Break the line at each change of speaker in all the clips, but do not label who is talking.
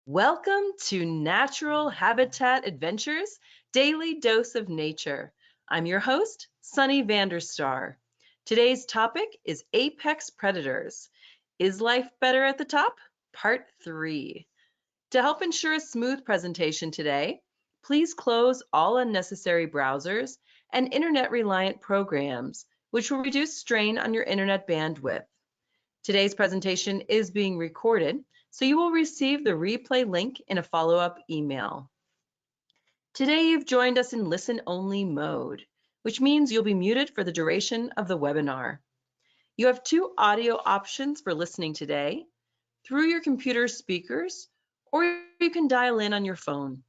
Welcome to Natural Habitat Adventures Daily Dose of Nature. I'm your host, Sunny Vanderstar. Today's topic is apex predators. Is life better at the top? Part 3. To help ensure a smooth presentation today, please close all unnecessary browsers and internet-reliant programs, which will reduce strain on your internet bandwidth. Today's presentation is being recorded, so you will receive the replay link in a follow-up email. Today you've joined us in listen-only mode, which means you'll be muted for the duration of the webinar. You have two audio options for listening today, through your computer speakers, or you can dial in on your phone.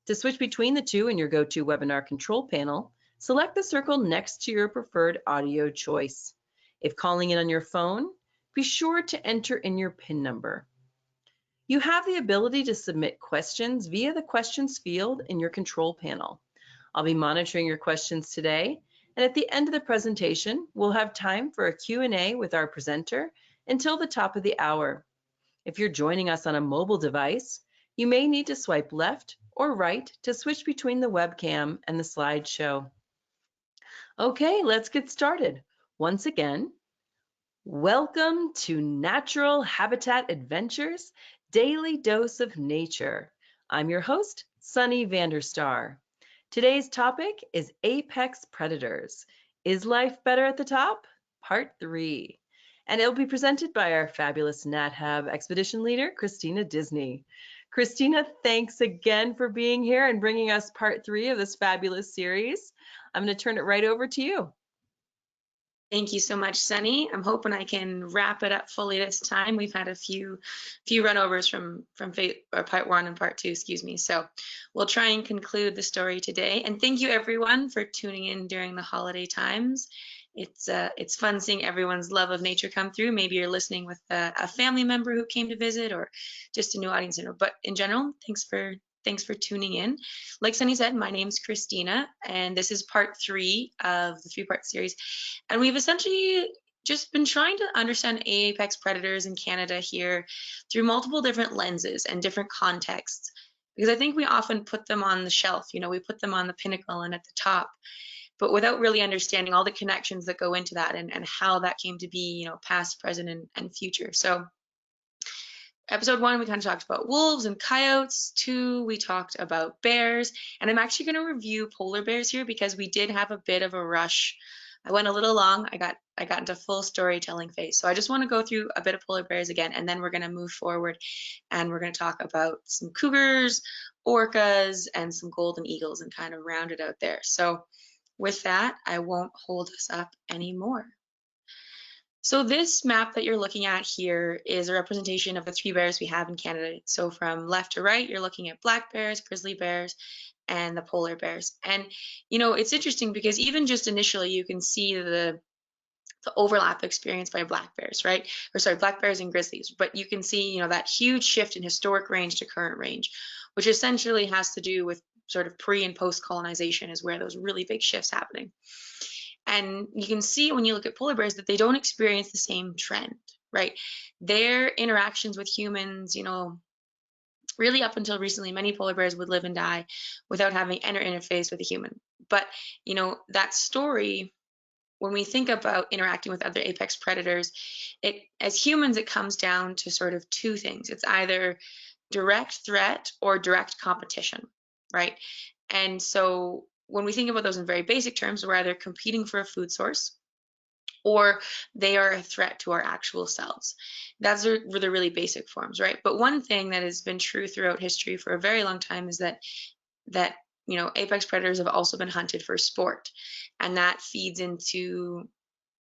To switch between the two in your GoToWebinar control panel, select the circle next to your preferred audio choice. If calling in on your phone, be sure to enter in your PIN number. You have the ability to submit questions via the questions field in your control panel. I'll be monitoring your questions today, and at the end of the presentation, we'll have time for a Q&A with our presenter until the top of the hour. If you're joining us on a mobile device, you may need to swipe left or right to switch between the webcam and the slideshow. Okay, let's get started. Once again, welcome to Natural Habitat Adventures Daily Dose of Nature. I'm your host, Sunny Vanderstar. Today's topic is apex predators. Is life better at the top? Part 3. And it'll be presented by our fabulous NatHab expedition leader, Kristina Disney. Kristina, thanks again for being here and bringing us part 3 of this fabulous series. I'm going to turn it right over to you.
Thank you so much, Sunny. I'm hoping I can wrap it up fully this time. We've had a few runovers from part 1 and part 2, excuse me. So we'll try and conclude the story today. And thank you everyone for tuning in during the holiday times. It's fun seeing everyone's love of nature come through. Maybe you're listening with a family member who came to visit, or just a new audience. But in general, thanks for tuning in. Like Sunny said, my name's Kristina, and this is part 3 of the 3-part series. And we've essentially just been trying to understand apex predators in Canada here through multiple different lenses and different contexts, because I think we often put them on the shelf, we put them on the pinnacle and at the top, but without really understanding all the connections that go into that and how that came to be, past, present, and future. So episode 1, we kind of talked about wolves and coyotes. 2, we talked about bears. And I'm actually going to review polar bears here because we did have a bit of a rush. I went a little long. I got into full storytelling phase. So I just want to go through a bit of polar bears again, and then we're going to move forward and we're going to talk about some cougars, orcas, and some golden eagles and kind of round it out there. So with that, I won't hold us up anymore. So this map that you're looking at here is a representation of the 3 bears we have in Canada. So from left to right, you're looking at black bears, grizzly bears, and the polar bears. And, it's interesting because even just initially, you can see the overlap experienced by black bears, right? Or sorry, black bears and grizzlies. But you can see, that huge shift in historic range to current range, which essentially has to do with sort of pre and post colonization is where those really big shifts happening. And you can see when you look at polar bears that they don't experience the same trend, right? Their interactions with humans, really up until recently, many polar bears would live and die without having any interface with a human. But, that story, when we think about interacting with other apex predators, as humans, it comes down to sort of 2 things. It's either direct threat or direct competition, right? And so when we think about those in very basic terms, we're either competing for a food source or they are a threat to our actual selves. Those are the really basic forms, right? But one thing that has been true throughout history for a very long time is that apex predators have also been hunted for sport, and that feeds into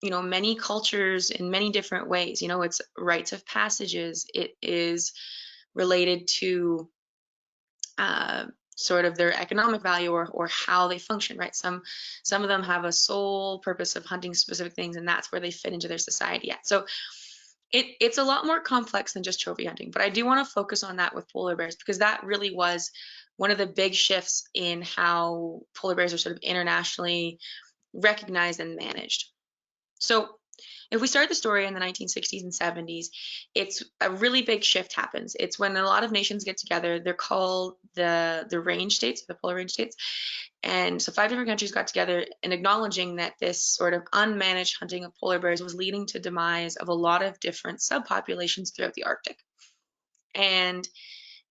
many cultures in many different ways. It's rites of passages. It is related to sort of their economic value or how they function, right? Some of them have a sole purpose of hunting specific things, and that's where they fit into their society at. So it's a lot more complex than just trophy hunting, but I do want to focus on that with polar bears because that really was one of the big shifts in how polar bears are sort of internationally recognized and managed. So if we start the story in the 1960s and 70s, it's a really big shift happens. It's when a lot of nations get together. They're called the range states, the polar range states. And so 5 different countries got together and acknowledging that this sort of unmanaged hunting of polar bears was leading to demise of a lot of different subpopulations throughout the Arctic. And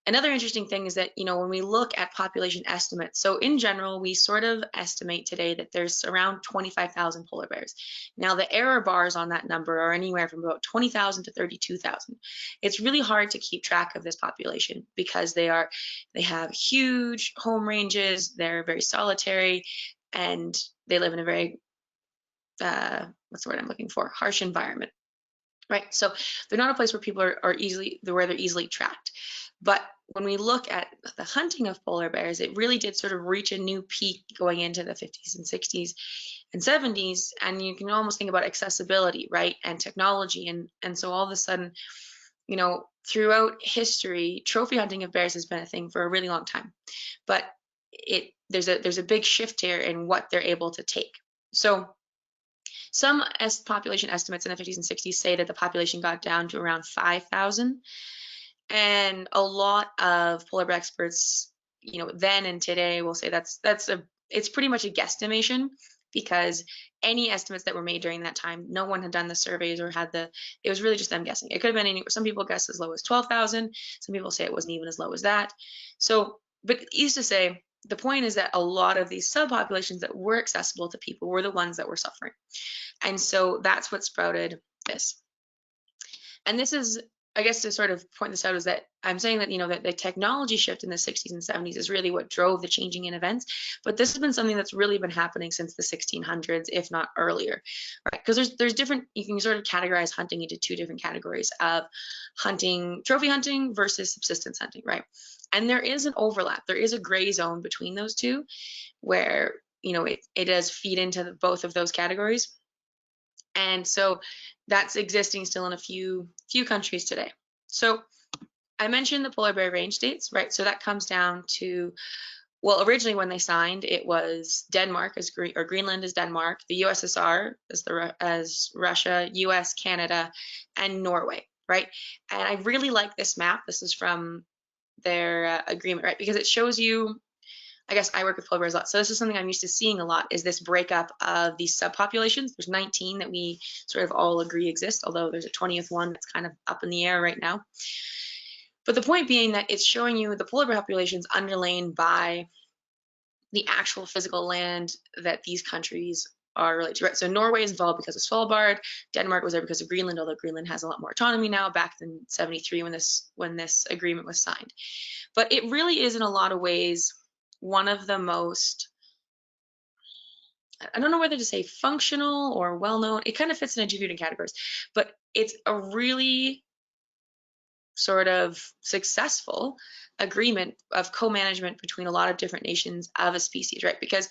another interesting thing is that, when we look at population estimates, so in general, we sort of estimate today that there's around 25,000 polar bears. Now, the error bars on that number are anywhere from about 20,000 to 32,000. It's really hard to keep track of this population because they have huge home ranges, they're very solitary, and they live in a very, what's the word I'm looking for? Harsh environment. Right, so they're not a place where people are they're easily tracked. But when we look at the hunting of polar bears, it really did sort of reach a new peak going into the 50s and 60s and 70s. And you can almost think about accessibility, right, and technology. And so all of a sudden, throughout history, trophy hunting of bears has been a thing for a really long time. But there's a big shift here in what they're able to take. So some population estimates in the 50s and 60s say that the population got down to around 5,000. And a lot of polar bear experts, then and today will say it's pretty much a guesstimation, because any estimates that were made during that time, no one had done the surveys or it was really just them guessing. It could have been some people guess as low as 12,000. Some people say it wasn't even as low as that. So, but used to say, the point is that a lot of these subpopulations that were accessible to people were the ones that were suffering. And so that's what sprouted this. And this is, I guess, to sort of point this out, is that I'm saying that, that the technology shift in the 60s and 70s is really what drove the changing in events. But this has been something that's really been happening since the 1600s, if not earlier, right? Because there's different, you can sort of categorize hunting into 2 different categories of hunting, trophy hunting versus subsistence hunting, right? And there is an overlap. There is a gray zone between those two where, it does feed into both of those categories. And so that's existing still in a few countries today. So I mentioned the polar bear range states, right? So that comes down to, well, originally when they signed, it was Denmark or Greenland as Denmark, the USSR as Russia, US, Canada, and Norway, right? And I really like this map. This is from their agreement, right? Because it shows you, I guess I work with polar bears a lot, so this is something I'm used to seeing a lot, is this breakup of these subpopulations. There's 19 that we sort of all agree exist, although there's a 20th one that's kind of up in the air right now. But the point being that it's showing you the polar bear populations underlain by the actual physical land that these countries are related to, right? So Norway is involved because of Svalbard. Denmark was there because of Greenland, although Greenland has a lot more autonomy now, back in 73 when this agreement was signed. But it really is, in a lot of ways, one of the most, I don't know whether to say functional or well-known, it kind of fits in a few different categories, but it's a really sort of successful agreement of co-management between a lot of different nations of a species, right? Because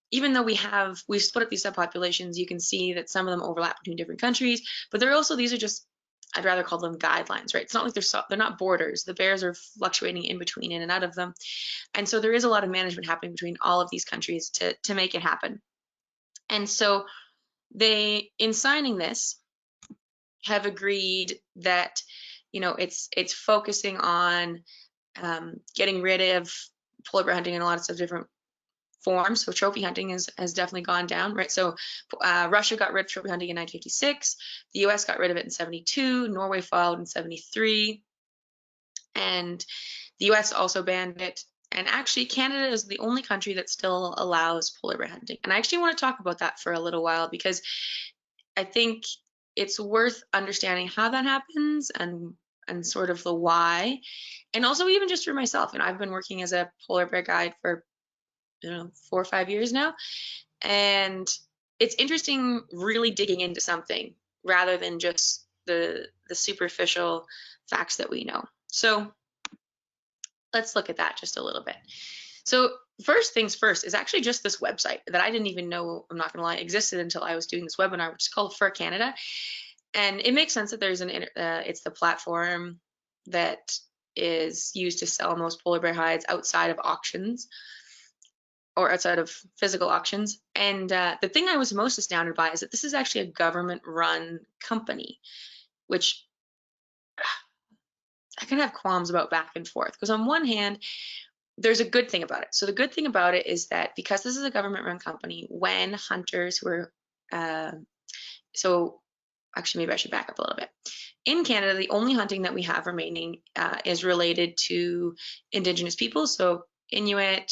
even though we've split up these subpopulations, you can see that some of them overlap between different countries, but these are just, I'd rather call them guidelines, right? It's not like they're not borders. The bears are fluctuating in between, in and out of them. And so there is a lot of management happening between all of these countries to make it happen. And so they, in signing this, have agreed that, it's focusing on getting rid of polar bear hunting in a lot of different forms. So trophy hunting has definitely gone down, right? So Russia got rid of trophy hunting in 1956. The US got rid of it in 72. Norway followed in 73. And the US also banned it. And actually, Canada is the only country that still allows polar bear hunting. And I actually want to talk about that for a little while, because I think it's worth understanding how that happens and sort of the why. And also even just for myself, I've been working as a polar bear guide for 4 or 5 years now. And it's interesting really digging into something rather than just the superficial facts that we know. So let's look at that just a little bit. So first things first is actually just this website that I didn't even know, I'm not gonna lie, existed until I was doing this webinar, which is called Fur Canada. And it makes sense that there's it's the platform that is used to sell most polar bear hides outside of auctions. or outside of physical auctions. And the thing I was most astounded by is that this is actually a government-run company, which I can have qualms about back and forth. Because on one hand, there's a good thing about it. So the good thing about it is that because this is a government-run company, when hunters who are, so actually maybe I should back up a little bit. In Canada, the only hunting that we have remaining is related to Indigenous people, so Inuit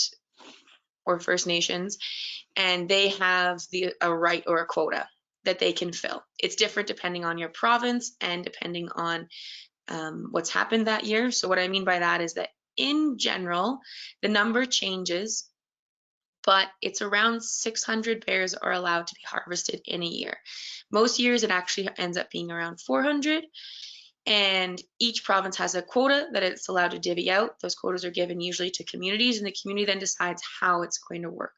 or First Nations, and they have a right or a quota that they can fill. It's different depending on your province and depending on what's happened that year. So what I mean by that is that in general, the number changes, but it's around 600 bears are allowed to be harvested in a year. Most years it actually ends up being around 400, and each province has a quota that it's allowed to divvy out. Those quotas are given usually to communities, and the community then decides how it's going to work.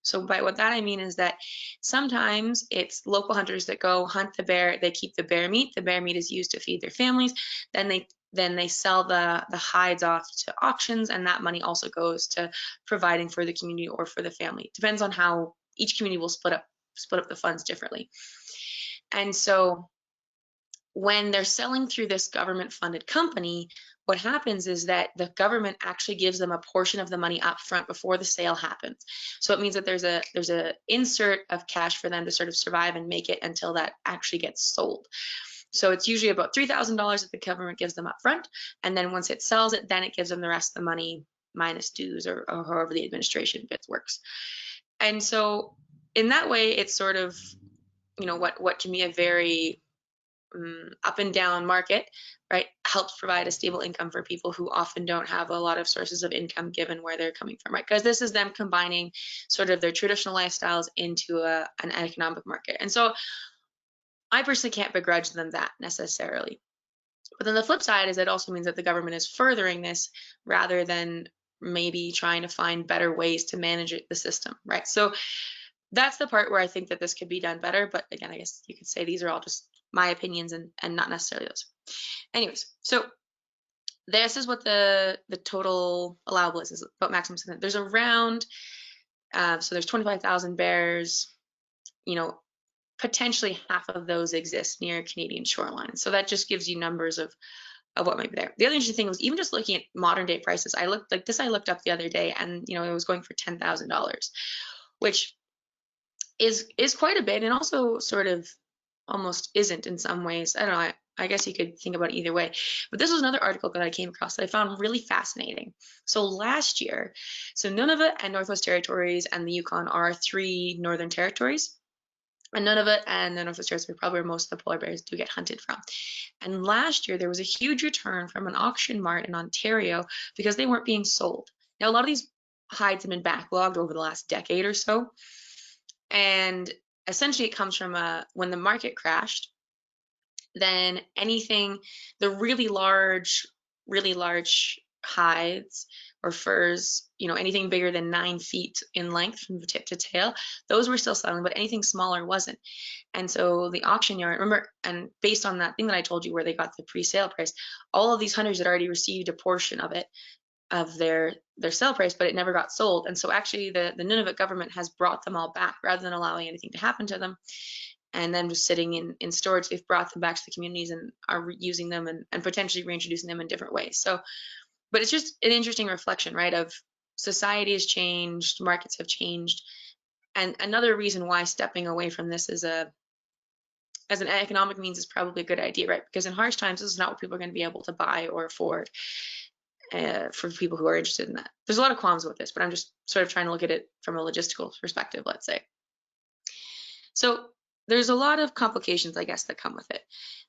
So by what that I mean is that sometimes it's local hunters that go hunt the bear, they keep the bear meat. The bear meat is used to feed their families. Then they sell the hides off to auctions, and that money also goes to providing for the community or for the family. Depends on how each community will split up the funds differently. And so when they're selling through this government-funded company, what happens is that the government actually gives them a portion of the money up front before the sale happens. So it means that there's a insert of cash for them to sort of survive and make it until that actually gets sold. So it's usually about $3,000 that the government gives them up front, and then once it sells it, then it gives them the rest of the money minus dues or however the administration bit works. And so in that way, it's sort of, you know, what can be a very up and down market, right, helps provide a stable income for people who often don't have a lot of sources of income given where they're coming from, right? Because this is them combining sort of their traditional lifestyles into an economic market. And so I personally can't begrudge them that necessarily. But then the flip side is it also means that the government is furthering this rather than maybe trying to find better ways to manage the system, right? So that's the part where I think that this could be done better. But again, I guess you could say these are all just my opinions and not necessarily those. Anyways, so this is what the total allowable is about maximum. There's around, so there's 25,000 bears, you know, potentially half of those exist near Canadian shoreline. So that just gives you numbers of what might be there. The other interesting thing was even just looking at modern day prices. I looked up the other day, and you know, it was going for $10,000, which is quite a bit, and also sort of almost isn't in some ways. I don't know. I guess you could think about it either way. But this was another article that I came across that I found really fascinating. So last year, so Nunavut and Northwest Territories and the Yukon are 3 northern territories. And Nunavut and the Northwest Territories are probably where most of the polar bears do get hunted from. And last year, there was a huge return from an auction mart in Ontario because they weren't being sold. Now, a lot of these hides have been backlogged over the last decade or so. And essentially it comes from when the market crashed, then anything, the really large hides or furs, you know, anything bigger than 9 feet in length from tip to tail, those were still selling, but anything smaller wasn't. And so the auction yard, remember, and based on that thing that I told you where they got the pre-sale price, all of these hunters had already received a portion of it, of their sale price, but it never got sold. And so actually the Nunavut government has brought them all back rather than allowing anything to happen to them and then just sitting in storage. They've brought them back to the communities and are using them and potentially reintroducing them in different ways. So, but it's just an interesting reflection, right, of society has changed, markets have changed. And another reason why stepping away from this as an economic means is probably a good idea, right? Because in harsh times, this is not what people are going to be able to buy or afford. For people who are interested in that. There's a lot of qualms with this, but I'm just sort of trying to look at it from a logistical perspective, let's say. So there's a lot of complications, I guess, that come with it.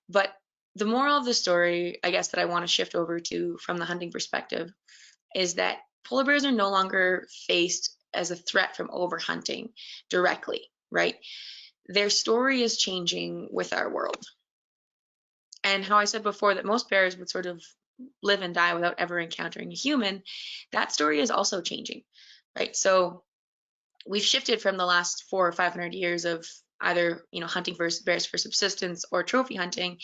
But the moral of the story, I guess, that I want to shift over to from the hunting perspective is that polar bears are no longer faced as a threat from overhunting directly, right? Their story is changing with our world. And how I said before that most bears would sort of live and die without ever encountering a human, that story is also changing, right? So we've shifted from the last 400 or 500 years of either, hunting for bears for subsistence or trophy hunting,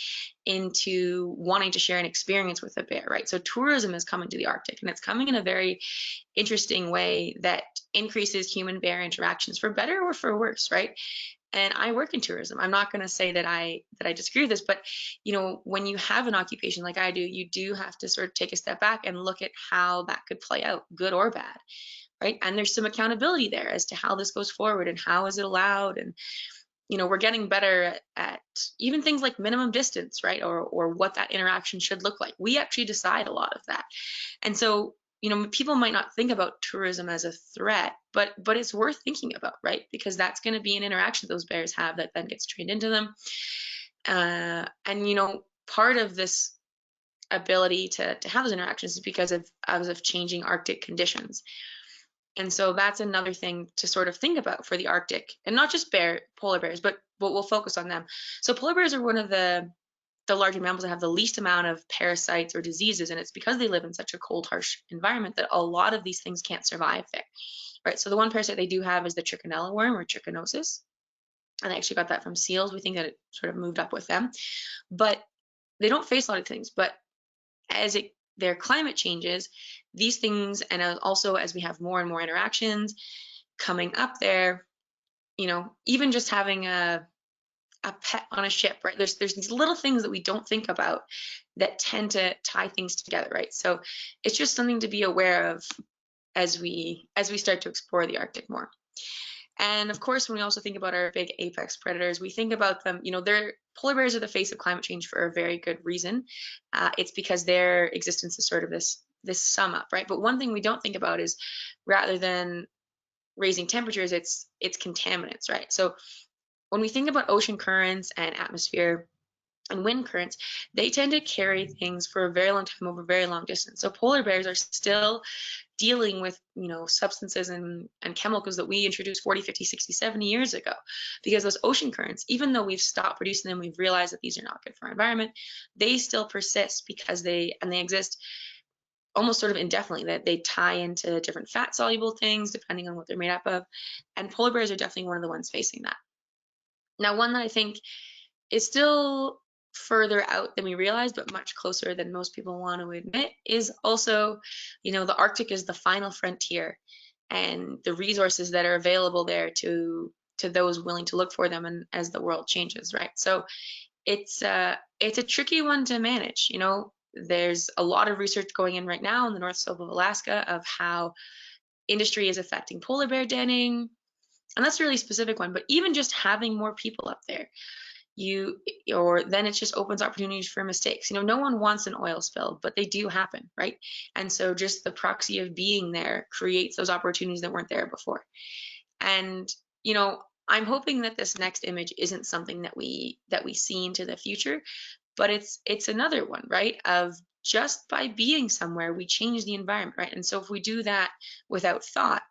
into wanting to share an experience with a bear, right? So tourism is coming to the Arctic, and it's coming in a very interesting way that increases human bear interactions for better or for worse, right? And I work in tourism. I'm not going to say that I disagree with this, but when you have an occupation like I do, you do have to sort of take a step back and look at how that could play out, good or bad, right? And there's some accountability there as to how this goes forward and how is it allowed. And we're getting better at even things like minimum distance, right? Or what that interaction should look like. We actually decide a lot of that. And so, people might not think about tourism as a threat, but it's worth thinking about, right? Because that's going to be an interaction those bears have that then gets trained into them. And part of this ability to have those interactions is because of changing Arctic conditions. And so that's another thing to sort of think about for the Arctic, and not just polar bears, but we'll focus on them. So polar bears are one of the larger mammals that have the least amount of parasites or diseases, and it's because they live in such a cold, harsh environment that a lot of these things can't survive there, right? So the one parasite they do have is the trichinella worm or trichinosis, and I actually got that from seals. We think that it sort of moved up with them, but they don't face a lot of things. But as their climate changes, these things, and also as we have more and more interactions coming up there, even just having a pet on a ship, right? There's these little things that we don't think about that tend to tie things together, right? So it's just something to be aware of as we start to explore the Arctic more. And of course, when we also think about our big apex predators, we think about them, polar bears are the face of climate change for a very good reason. It's because their existence is sort of this sum up, right? But one thing we don't think about is, rather than raising temperatures, it's contaminants, right? So when we think about ocean currents and atmosphere and wind currents, they tend to carry things for a very long time over a very long distance. So polar bears are still dealing with substances and chemicals that we introduced 40, 50, 60, 70 years ago, because those ocean currents, even though we've stopped producing them, we've realized that these are not good for our environment, they still persist because they exist almost sort of indefinitely, that they tie into different fat soluble things depending on what they're made up of. And polar bears are definitely one of the ones facing that. Now, one that I think is still further out than we realize, but much closer than most people want to admit, is also, the Arctic is the final frontier, and the resources that are available there to those willing to look for them, and as the world changes, right? So it's a tricky one to manage. There's a lot of research going in right now in the North Slope of Alaska of how industry is affecting polar bear denning, and that's a really specific one. But even just having more people up there, then it just opens opportunities for mistakes. No one wants an oil spill, but they do happen, right? And so just the proxy of being there creates those opportunities that weren't there before. And I'm hoping that this next image isn't something that we see into the future, but it's another one, right? Of just by being somewhere, we change the environment, right? And so if we do that without thought,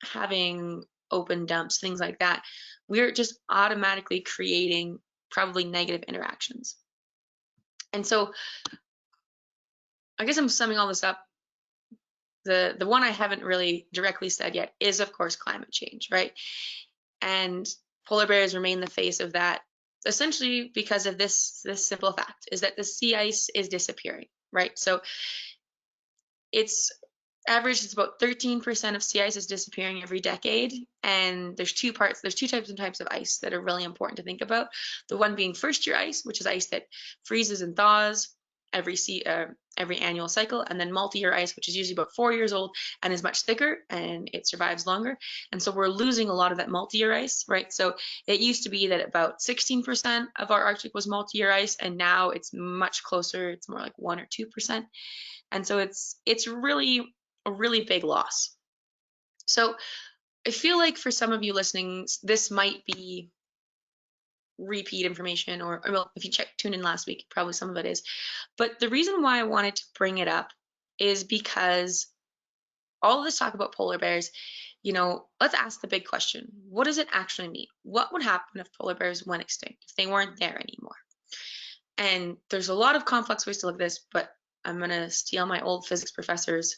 having open dumps, things like that, we're just automatically creating probably negative interactions. And so I guess I'm summing all this up. The one I haven't really directly said yet is, of course, climate change, right? And polar bears remain the face of that, essentially because of this simple fact, is that the sea ice is disappearing, right? So it's about 13% of sea ice is disappearing every decade. And there's two types of ice that are really important to think about. The one being first year ice, which is ice that freezes and thaws every annual cycle, and then multi-year ice, which is usually about 4 years old and is much thicker and it survives longer. And so we're losing a lot of that multi-year ice, right? So it used to be that about 16% of our Arctic was multi-year ice, and now it's much closer. It's more like 1 or 2%. And so it's really a really big loss. So I feel like for some of you listening, this might be repeat information, or well, if you tune in last week, probably some of it is. But the reason why I wanted to bring it up is because all of this talk about polar bears, let's ask the big question. What does it actually mean? What would happen if polar bears went extinct, if they weren't there anymore? And there's a lot of complex ways to look at this, but I'm going to steal my old physics professor's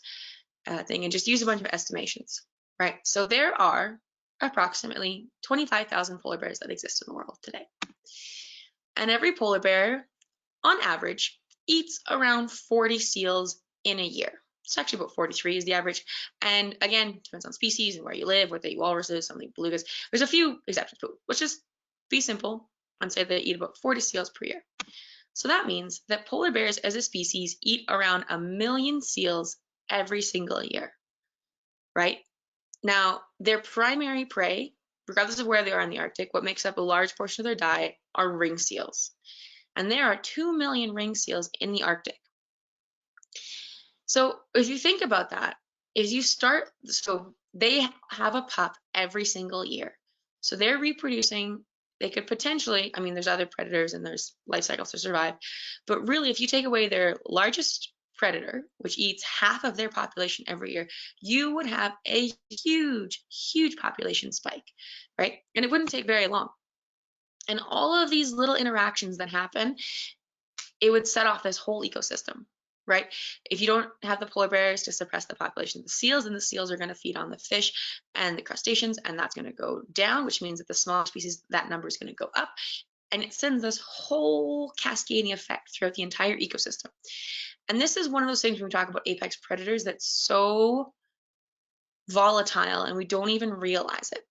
thing and just use a bunch of estimations, right? So there are approximately 25,000 polar bears that exist in the world today. And every polar bear, on average, eats around 40 seals in a year. It's actually about 43 is the average. And again, depends on species and where you live, whether they eat walruses, some eat belugas. There's a few exceptions, but let's just be simple and say they eat about 40 seals per year. So that means that polar bears as a species eat around 1 million seals every single year, right? Now, their primary prey, regardless of where they are in the Arctic, what makes up a large portion of their diet are ring seals. And there are 2 million ring seals in the Arctic. So if you think about that, so they have a pup every single year. So they're reproducing, they could potentially, I mean, there's other predators and there's life cycles to survive, but really if you take away their largest predator, which eats half of their population every year, you would have a huge, huge population spike, right? And it wouldn't take very long. And all of these little interactions that happen, it would set off this whole ecosystem, right? If you don't have the polar bears to suppress the population of the seals, then the seals are going to feed on the fish and the crustaceans, and that's going to go down, which means that the small species, that number is going to go up. And it sends this whole cascading effect throughout the entire ecosystem. And this is one of those things when we talk about apex predators that's so volatile and we don't even realize it,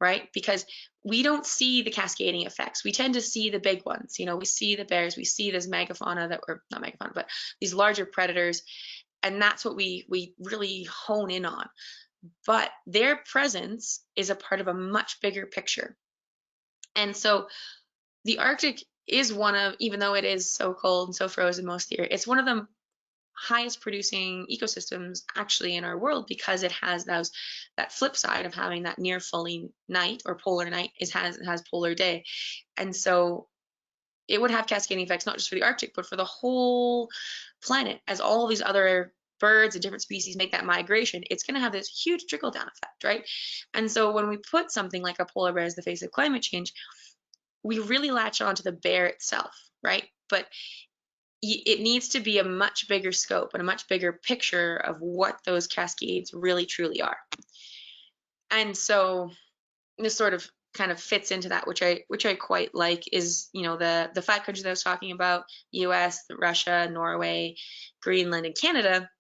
right? Because we don't see the cascading effects. We tend to see the big ones. You know, we see the bears, we see this megafauna that were not megafauna, but these larger predators. And that's what we really hone in on. But their presence is a part of a much bigger picture. And so the Arctic is one of, even though it is so cold and so frozen most of the year, it's one of the highest producing ecosystems actually in our world because it has that flip side of having that near fully night or polar night it has polar day. And so it would have cascading effects not just for the Arctic but for the whole planet. As all these other birds and different species make that migration, it's going to have this huge trickle down effect, right? And so when we put something like a polar bear as the face of climate change, we really latch on to the bear itself, right? But it needs to be a much bigger scope and a much bigger picture of what those cascades really truly are. And so this sort of kind of fits into that, which I quite like, is, you know, the 5 countries that I was talking about: US, Russia, Norway, Greenland, and Canada.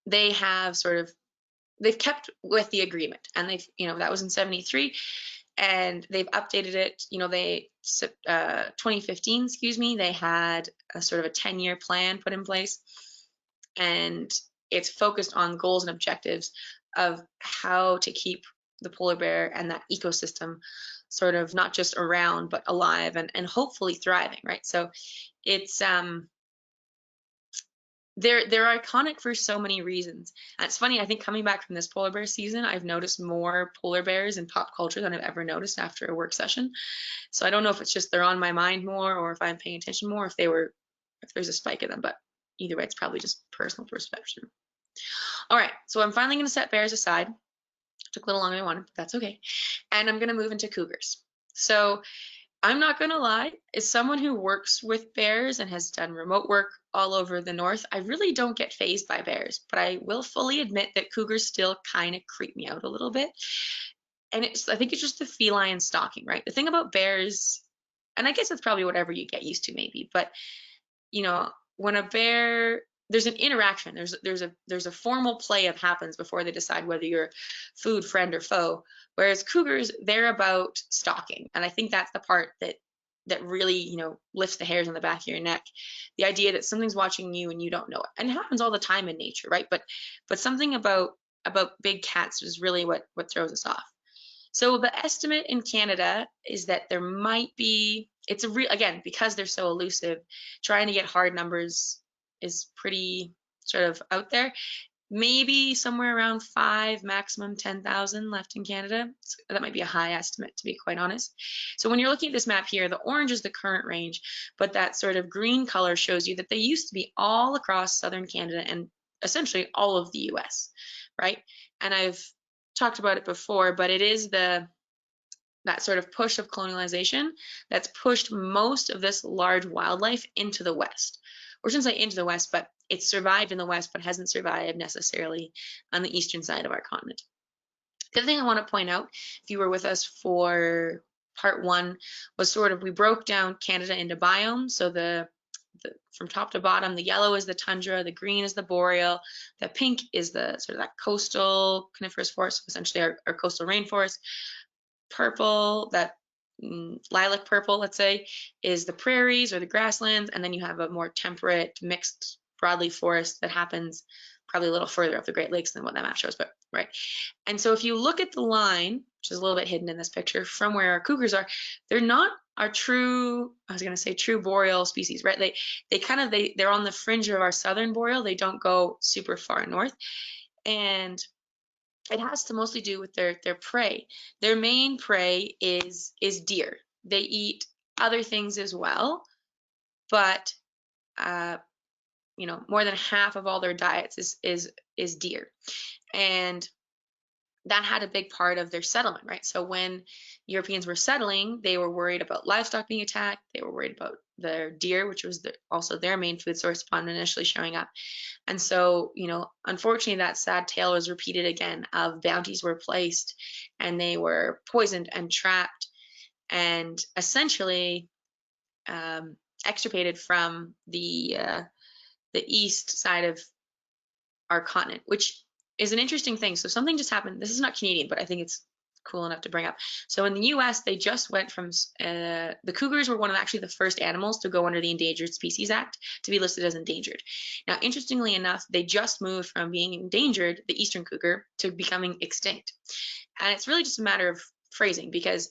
They have they've kept with the agreement, and they've, you know, that was in 73. And they've updated it. You know, 2015, excuse me, they had a sort of a 10-year plan put in place, and it's focused on goals and objectives of how to keep the polar bear and that ecosystem sort of not just around but alive and hopefully thriving, right? So it's they're iconic for so many reasons. And it's funny, I think coming back from this polar bear season, I've noticed more polar bears in pop culture than I've ever noticed after a work session. So I don't know if it's just they're on my mind more, or if I'm paying attention more, if there's a spike in them. But either way, it's probably just personal perception. All right, so I'm finally going to set bears aside. Took a little longer than I wanted, but that's okay. And I'm going to move into cougars. So I'm not going to lie, as someone who works with bears and has done remote work all over the north, I really don't get fazed by bears, but I will fully admit that cougars still kind of creep me out a little bit. And I think it's just the feline stalking, right? The thing about bears, and I guess it's probably whatever you get used to maybe, but you know, when a bear, there's an interaction, there's a formal play that happens before they decide whether you're food, friend, or foe. Whereas cougars, they're about stalking. And I think that's the part that really, you know, lifts the hairs on the back of your neck. The idea that something's watching you and you don't know it. And it happens all the time in nature, right? But something about big cats is really what throws us off. So the estimate in Canada is that there might be, again, because they're so elusive, trying to get hard numbers is pretty sort of out there. Maybe somewhere around 5, maximum 10,000 left in Canada. That might be a high estimate, to be quite honest. So when you're looking at this map here, the orange is the current range, but that sort of green color shows you that they used to be all across southern Canada and essentially all of the US, right? And I've talked about it before, but it is that sort of push of colonialization that's pushed most of this large wildlife into the West. Or shouldn't say into the West, but it's survived in the West, but hasn't survived necessarily on the eastern side of our continent. The other thing I want to point out, if you were with us for part 1, was sort of we broke down Canada into biomes. So from top to bottom, the yellow is the tundra, the green is the boreal, the pink is the sort of that coastal coniferous forest, essentially our coastal rainforest. Purple, that lilac purple, let's say, is the prairies or the grasslands, and then you have a more temperate mixed broadleaf forest that happens probably a little further up the Great Lakes than what that map shows, but right. And so if you look at the line, which is a little bit hidden in this picture, from where our cougars are, they're not our true, I was going to say true boreal species, right? They're on the fringe of our southern boreal. They don't go super far north. And it has to mostly do with their prey. Their main prey is deer. They eat other things as well, but more than half of all their diets is deer. And that had a big part of their settlement, right? So when Europeans were settling, they were worried about livestock being attacked. They were worried about their deer, which was also their main food source upon initially showing up. And so, unfortunately, that sad tale was repeated again of bounties were placed and they were poisoned and trapped and essentially extirpated from the east side of our continent, which is an interesting thing. So something just happened. This is not Canadian, but I think it's cool enough to bring up. So in the US, they just went from the cougars were one of actually the first animals to go under the Endangered Species Act to be listed as endangered. Now, interestingly enough, they just moved from being endangered, the eastern cougar, to becoming extinct. And it's really just a matter of phrasing, because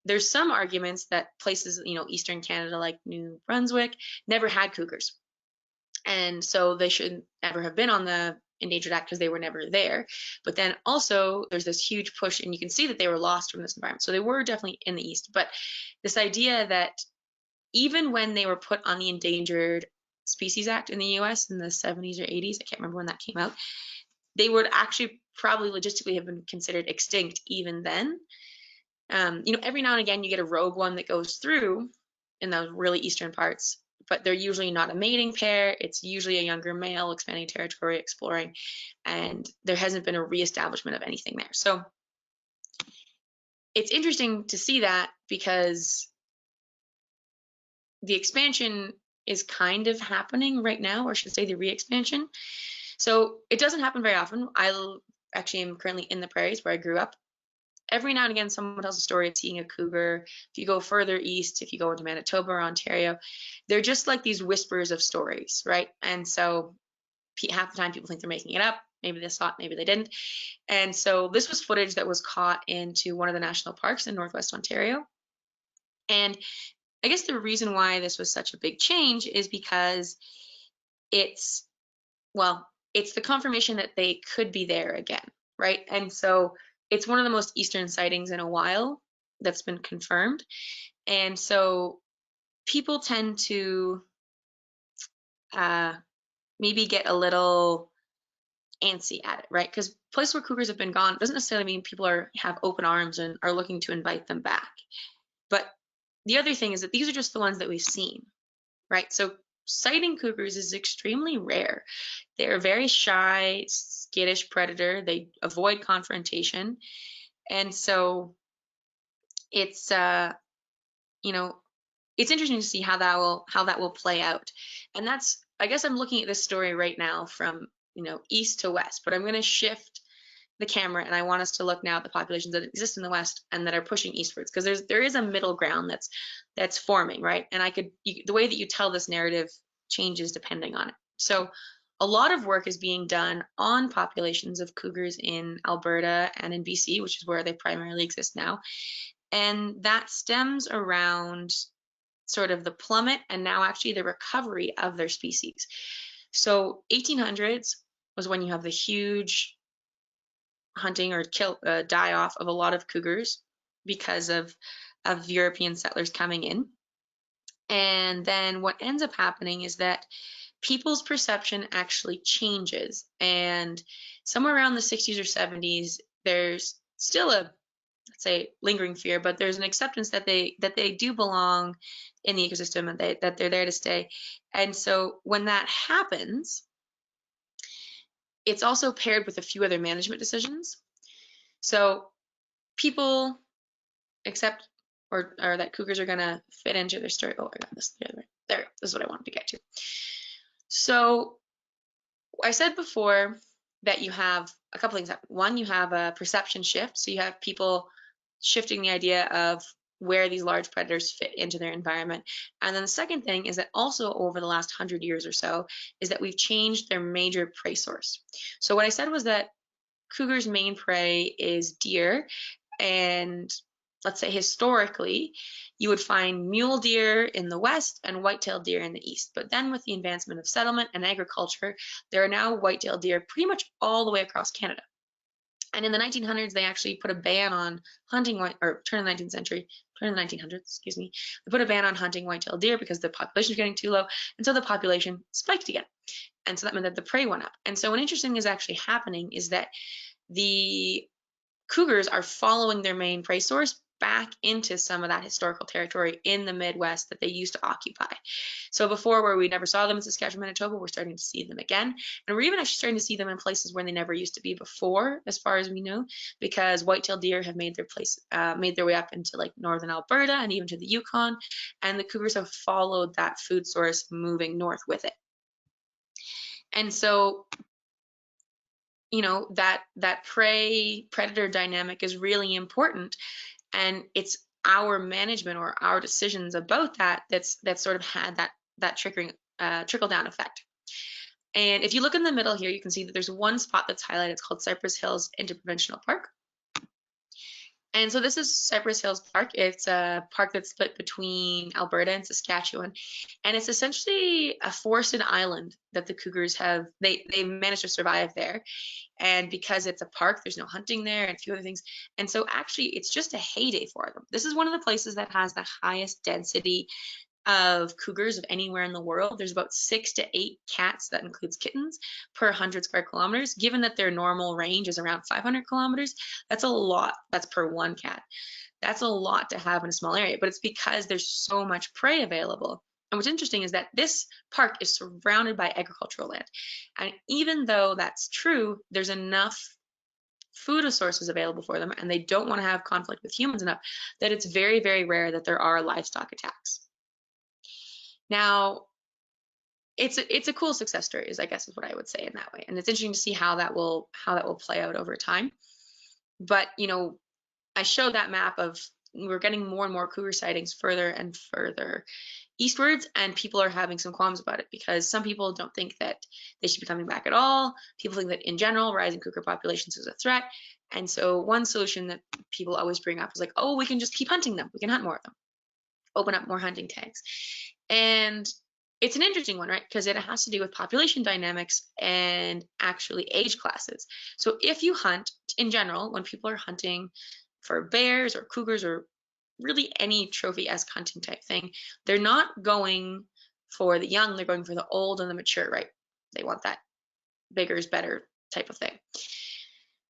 there's some arguments that places, eastern Canada like New Brunswick never had cougars. And so they shouldn't ever have been on the Endangered Act because they were never there. But then also there's this huge push, and you can see that they were lost from this environment. So they were definitely in the East. But this idea that even when they were put on the Endangered Species Act in the US in the 70s or 80s, I can't remember when that came out, they would actually probably logistically have been considered extinct even then. Every now and again you get a rogue one that goes through in those really eastern parts, but they're usually not a mating pair. It's usually a younger male expanding territory, exploring, and there hasn't been a reestablishment of anything there. So it's interesting to see that, because the expansion is kind of happening right now, or I should say the re-expansion. So it doesn't happen very often. I actually am currently in the prairies where I grew up. Every now and again, someone tells a story of seeing a cougar. If you go further east, if you go into Manitoba or Ontario, they're just like these whispers of stories, right? And so half the time people think they're making it up. Maybe they saw it, maybe they didn't. And so this was footage that was caught into one of the national parks in Northwest Ontario. And I guess the reason why this was such a big change is because it's the confirmation that they could be there again, right? And so it's one of the most eastern sightings in a while that's been confirmed. And so people tend to maybe get a little antsy at it, right? Because places where cougars have been gone doesn't necessarily mean people have open arms and are looking to invite them back. But the other thing is that these are just the ones that we've seen, right? So sighting cougars is extremely rare. They're a very shy, skittish predator. They avoid confrontation. And so it's it's interesting to see how that will play out. And that's, I guess I'm looking at this story right now from east to west, but I'm going to shift the camera and I want us to look now at the populations that exist in the west and that are pushing eastwards, because there is a middle ground that's forming, right? And the way that you tell this narrative changes depending on it. So a lot of work is being done on populations of cougars in Alberta and in BC, which is where they primarily exist now. And that stems around sort of the plummet and now actually the recovery of their species. So 1800s was when you have the huge hunting or die off of a lot of cougars because of European settlers coming in. And then what ends up happening is that people's perception actually changes. And somewhere around the 60s or 70s, there's still a, let's say, lingering fear, but there's an acceptance that they do belong in the ecosystem and that they're there to stay. And so when that happens, it's also paired with a few other management decisions. So people accept or that cougars are going to fit into their story. Oh, I got this the other way. There, this is what I wanted to get to. So I said before that you have a couple things happen. One, you have a perception shift. So you have people shifting the idea of where these large predators fit into their environment. And then the second thing is that also over the last 100 years or so is that we've changed their major prey source. So what I said was that cougars' main prey is deer, and let's say historically, you would find mule deer in the west and white-tailed deer in the east. But then with the advancement of settlement and agriculture, there are now white-tailed deer pretty much all the way across Canada. And in the 1900s, they actually put a ban on hunting or turn of the 19th century, turn of the 1900s, excuse me, they put a ban on hunting white-tailed deer because the population was getting too low, and so the population spiked again. And so that meant that the prey went up. And so what interesting is actually happening is that the cougars are following their main prey source back into some of that historical territory in the Midwest that they used to occupy. So before, where we never saw them in Saskatchewan, Manitoba, we're starting to see them again. And we're even actually starting to see them in places where they never used to be before, as far as we know, because white-tailed deer have made their way up into like northern Alberta and even to the Yukon, and the cougars have followed that food source, moving north with it. And so that prey predator dynamic is really important, and it's our management or our decisions about that's sort of had that trickle down effect. And if you look in the middle here, you can see that there's one spot that's highlighted. It's called Cypress Hills Interprovincial Park. And so this is Cypress Hills Park. It's a park that's split between Alberta and Saskatchewan. And it's essentially a forested island that the cougars they managed to survive there. And because it's a park, there's no hunting there and a few other things. And so actually it's just a heyday for them. This is one of the places that has the highest density of cougars of anywhere in the world. There's about 6 to 8 cats, that includes kittens, per 100 square kilometers. Given that their normal range is around 500 kilometers, that's a lot. That's per one cat. That's a lot to have in a small area, but it's because there's so much prey available. And what's interesting is that this park is surrounded by agricultural land. And even though that's true, there's enough food sources available for them, and they don't want to have conflict with humans enough, that it's very, very rare that there are livestock attacks. Now, it's a cool success story, I guess is what I would say in that way. And it's interesting to see how that will play out over time. But I showed that map of we're getting more and more cougar sightings further and further eastwards, and people are having some qualms about it because some people don't think that they should be coming back at all. People think that in general, rising cougar populations is a threat. And so one solution that people always bring up is like, oh, we can just keep hunting them. We can hunt more of them. Open up more hunting tags. And it's an interesting one, right? Because it has to do with population dynamics and actually age classes. So if you hunt in general, when people are hunting for bears or cougars or really any trophy-esque hunting type thing, they're not going for the young, they're going for the old and the mature, right? They want that bigger is better type of thing.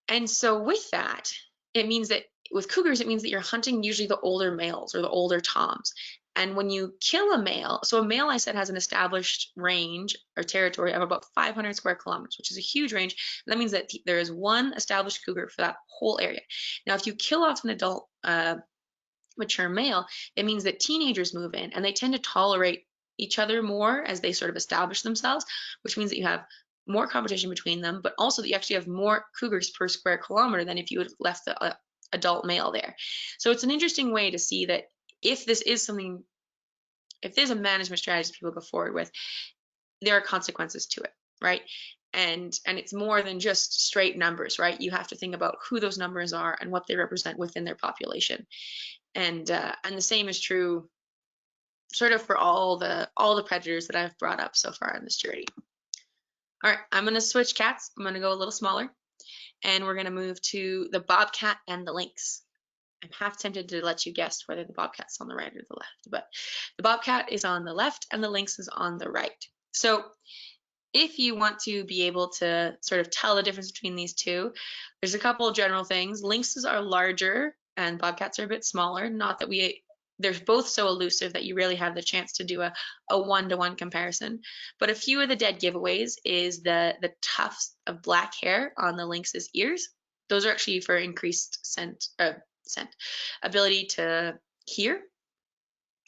And so with that, it means that with cougars, it means that you're hunting usually the older males or the older toms. And when you kill a male, so a male I said has an established range or territory of about 500 square kilometers, which is a huge range. That means that there is one established cougar for that whole area. Now, if you kill off an adult mature male, it means that teenagers move in and they tend to tolerate each other more as they sort of establish themselves, which means that you have more competition between them, but also that you actually have more cougars per square kilometer than if you had left the adult male there. So it's an interesting way to see that if this is something, if there's a management strategy people go forward with, there are consequences to it, right? And it's more than just straight numbers, right? You have to think about who those numbers are and what they represent within their population. And the same is true sort of for all the predators that I've brought up so far on this journey. All right, I'm going to switch cats. I'm going to go a little smaller, and we're going to move to the bobcat and the lynx. I'm half tempted to let you guess whether the bobcat's on the right or the left, but the bobcat is on the left and the lynx is on the right. So if you want to be able to sort of tell the difference between these two, there's a couple of general things. Lynxes are larger and bobcats are a bit smaller. Not that they're both so elusive that you really have the chance to do a one-to-one comparison. But a few of the dead giveaways is the tufts of black hair on the lynx's ears. those are actually for increased ability to hear,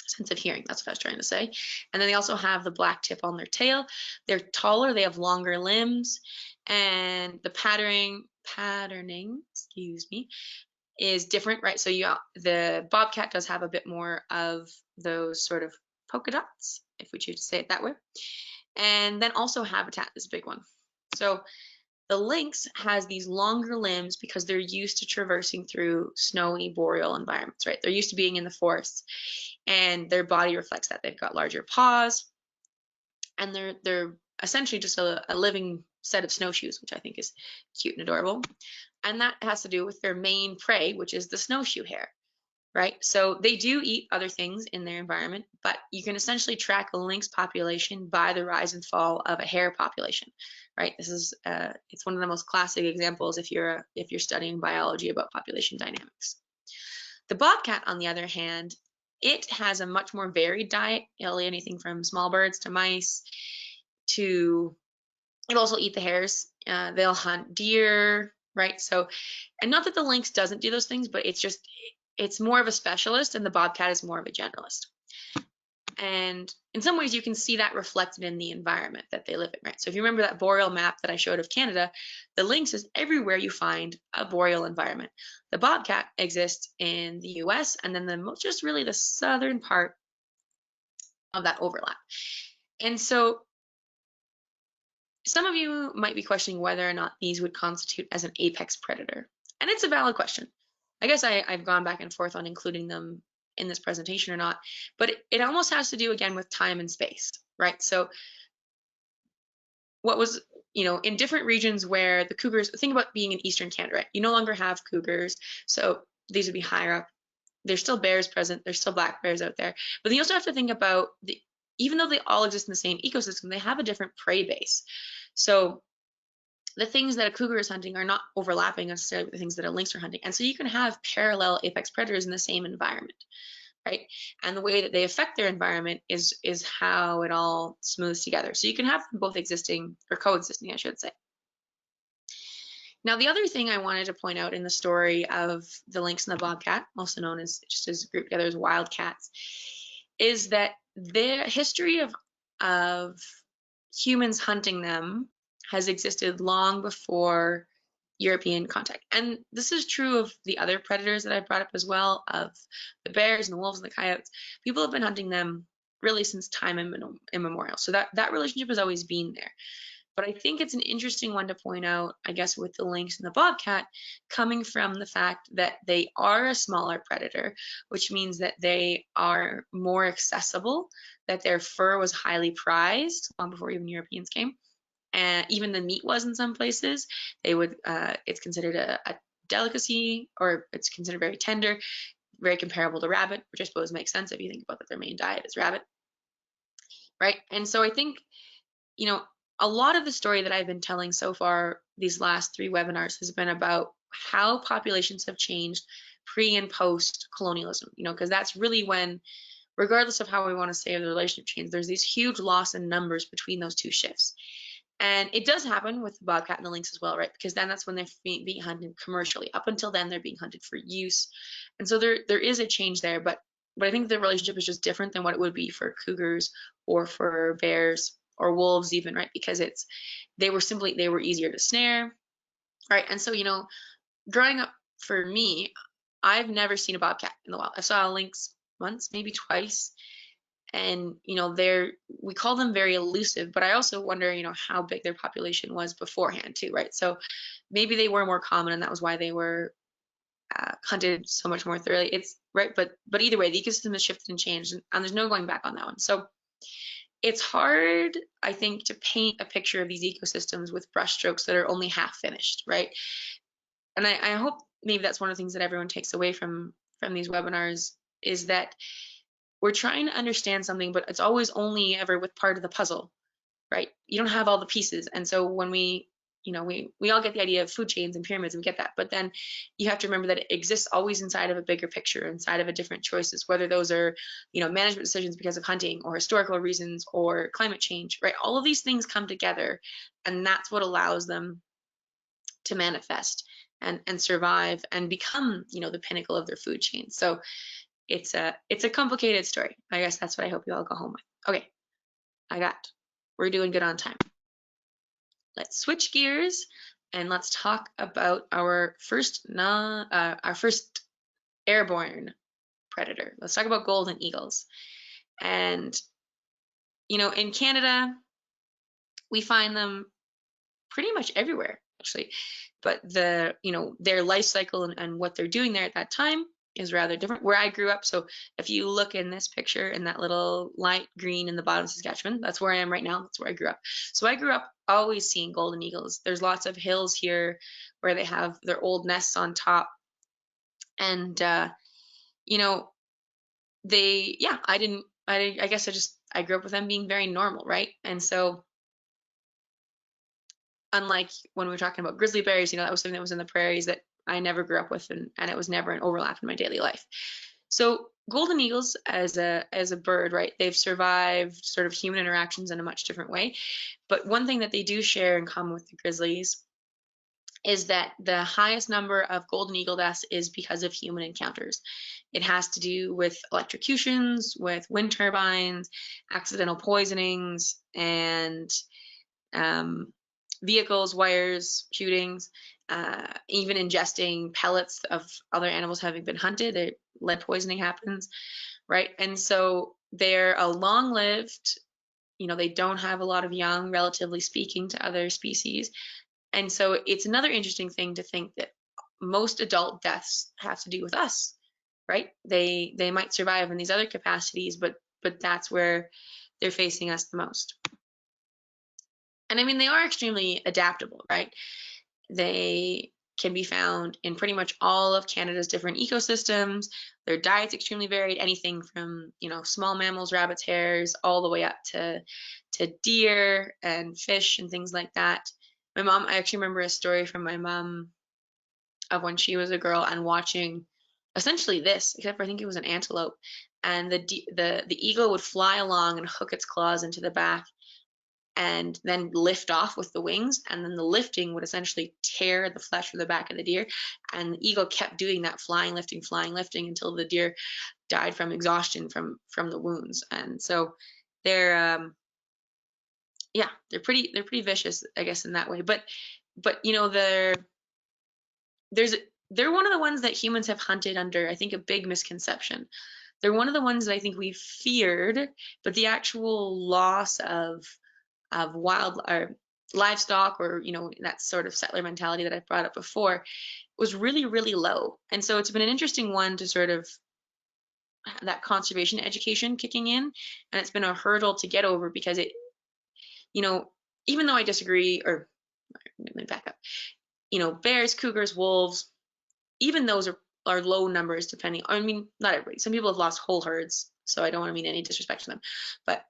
sense of hearing. That's what I was trying to say. And then they also have the black tip on their tail. They're taller, they have longer limbs, and the patterning, excuse me, is different, right? So the bobcat does have a bit more of those sort of polka dots, if we choose to say it that way. And then also habitat is a big one. So the lynx has these longer limbs because they're used to traversing through snowy boreal environments, right? They're used to being in the forests, and their body reflects that. They've got larger paws, and they're essentially just a living set of snowshoes, which I think is cute and adorable. And that has to do with their main prey, which is the snowshoe hare, right? So they do eat other things in their environment, but you can essentially track a lynx population by the rise and fall of a hare population, right? This is it's one of the most classic examples if you're studying biology about population dynamics. The bobcat, on the other hand, it has a much more varied diet. It'll eat anything from small birds to mice to, it'll also eat the hares. They'll hunt deer, right? So, and not that the lynx doesn't do those things, but it's more of a specialist, and the bobcat is more of a generalist. And in some ways, you can see that reflected in the environment that they live in, right? So if you remember that boreal map that I showed of Canada, the lynx is everywhere you find a boreal environment. The bobcat exists in the US, and then just really the southern part of that overlap. And so some of you might be questioning whether or not these would constitute as an apex predator. And it's a valid question. I guess I've gone back and forth on including them in this presentation or not, but it almost has to do again with time and space, right? So what was, in different regions where the cougars, think about being in Eastern Canada, right? You no longer have cougars, so these would be higher up. There's still bears present, there's still black bears out there, but then you also have to think about even though they all exist in the same ecosystem, they have a different prey base. So the things that a cougar is hunting are not overlapping necessarily with the things that a lynx are hunting. And so you can have parallel apex predators in the same environment, right? And the way that they affect their environment is how it all smooths together. So you can have them both existing, or coexisting, I should say. Now, the other thing I wanted to point out in the story of the lynx and the bobcat, also known as just as grouped together as wildcats, is that the history of humans hunting them has existed long before European contact. And this is true of the other predators that I brought up as well, of the bears and the wolves and the coyotes. People have been hunting them really since time immemorial. So that relationship has always been there. But I think it's an interesting one to point out, I guess, with the lynx and the bobcat, coming from the fact that they are a smaller predator, which means that they are more accessible, that their fur was highly prized long before even Europeans came. And even the meat was in some places. It's considered a delicacy, or it's considered very tender, very comparable to rabbit, which I suppose makes sense if you think about that their main diet is rabbit, right? And so I think, a lot of the story that I've been telling so far these last 3 webinars has been about how populations have changed pre and post colonialism, because that's really when, regardless of how we want to say the relationship change, there's these huge loss in numbers between those 2 shifts. And it does happen with the bobcat and the lynx as well, right? Because then that's when they're being hunted commercially. Up until then, they're being hunted for use. And so there is a change there, but I think the relationship is just different than what it would be for cougars or for bears or wolves even, right? Because they were easier to snare, right? And so, growing up for me, I've never seen a bobcat in the wild. I saw a lynx once, maybe twice. And, we call them very elusive, but I also wonder, how big their population was beforehand too, right? So maybe they were more common and that was why they were hunted so much more thoroughly. It's right. But either way, the ecosystem has shifted and changed, and there's no going back on that one. So it's hard, I think, to paint a picture of these ecosystems with brushstrokes that are only half finished, right? And I hope maybe that's one of the things that everyone takes away from these webinars, is that we're trying to understand something, but it's always only ever with part of the puzzle, right? You don't have all the pieces. And so when we all get the idea of food chains and pyramids, and we get that, but then you have to remember that it exists always inside of a bigger picture, inside of a different choices, whether those are, management decisions because of hunting or historical reasons or climate change, right? All of these things come together, and that's what allows them to manifest and survive and become, you know, the pinnacle of their food chain. So it's a complicated story. I guess that's what I hope you all go home with. Okay, we're doing good on time. Let's switch gears and let's talk about our first airborne predator. Let's talk about golden eagles. And you know, in Canada, we find them pretty much everywhere, actually. But you know, their life cycle and what they're doing there at that time is rather different. Where I grew up, so if you look in this picture in that little light green in the bottom of Saskatchewan, that's where I am right now. That's where I grew up. So I grew up always seeing golden eagles. There's lots of hills here where they have their old nests on top. And you know, I guess I grew up with them being very normal, right? And so unlike when we were talking about grizzly bears, you know, that was something that was in the prairies that I never grew up with, and it was never an overlap in my daily life. So golden eagles as a bird, right? They've survived sort of human interactions in a much different way. But one thing that they do share in common with the grizzlies is that the highest number of golden eagle deaths is because of human encounters. It has to do with electrocutions, with wind turbines, accidental poisonings, and vehicles, wires, shootings, even ingesting pellets of other animals having been hunted. Lead poisoning happens, right? And so they're a long-lived, you know, they don't have a lot of young, relatively speaking, to other species. And so it's another interesting thing to think that most adult deaths have to do with us, right? They might survive in these other capacities, but that's where they're facing us the most. And I mean, they are extremely adaptable, right? They can be found in pretty much all of Canada's different ecosystems. Their diet's extremely varied, anything from, you know, small mammals, rabbits, hares, all the way up to deer and fish and things like that. I actually remember a story from my mom of when she was a girl and watching essentially this, except for I think it was an antelope, and the eagle would fly along and hook its claws into the back and then lift off with the wings, and then the lifting would essentially tear the flesh from the back of the deer, and the eagle kept doing that, flying, lifting, until the deer died from exhaustion from the wounds. And so they're they're pretty vicious, I guess, in that way. But you know, they're one of the ones that humans have hunted under, I think, a big misconception. They're one of the ones that I think we feared, but the actual loss of wild or livestock, or, you know, that sort of settler mentality that I brought up before, was really, really low. And so it's been an interesting one to sort of that conservation education kicking in, and it's been a hurdle to get over because it, you know, even though I disagree, or let me back up, you know, bears, cougars, wolves, even those are low numbers, depending, I mean, not everybody, some people have lost whole herds, so I don't want to mean any disrespect to them, but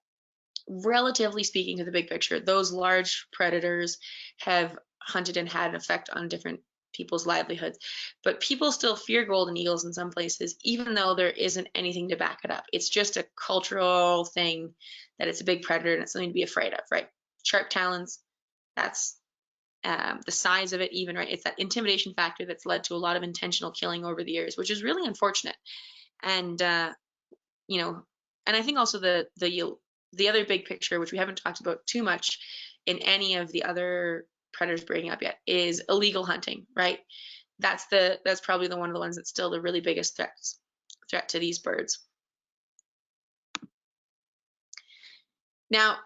relatively speaking to the big picture, those large predators have hunted and had an effect on different people's livelihoods. But people still fear golden eagles in some places, even though there isn't anything to back it up. It's just a cultural thing that it's a big predator and it's something to be afraid of, right? Sharp talons, that's the size of it even, right? It's that intimidation factor that's led to a lot of intentional killing over the years, which is really unfortunate. And, you know, and I think also the other big picture, which we haven't talked about too much in any of the other predators bringing up yet, is illegal hunting, right? That's probably one of the ones that's still the really biggest threat to these birds. Now,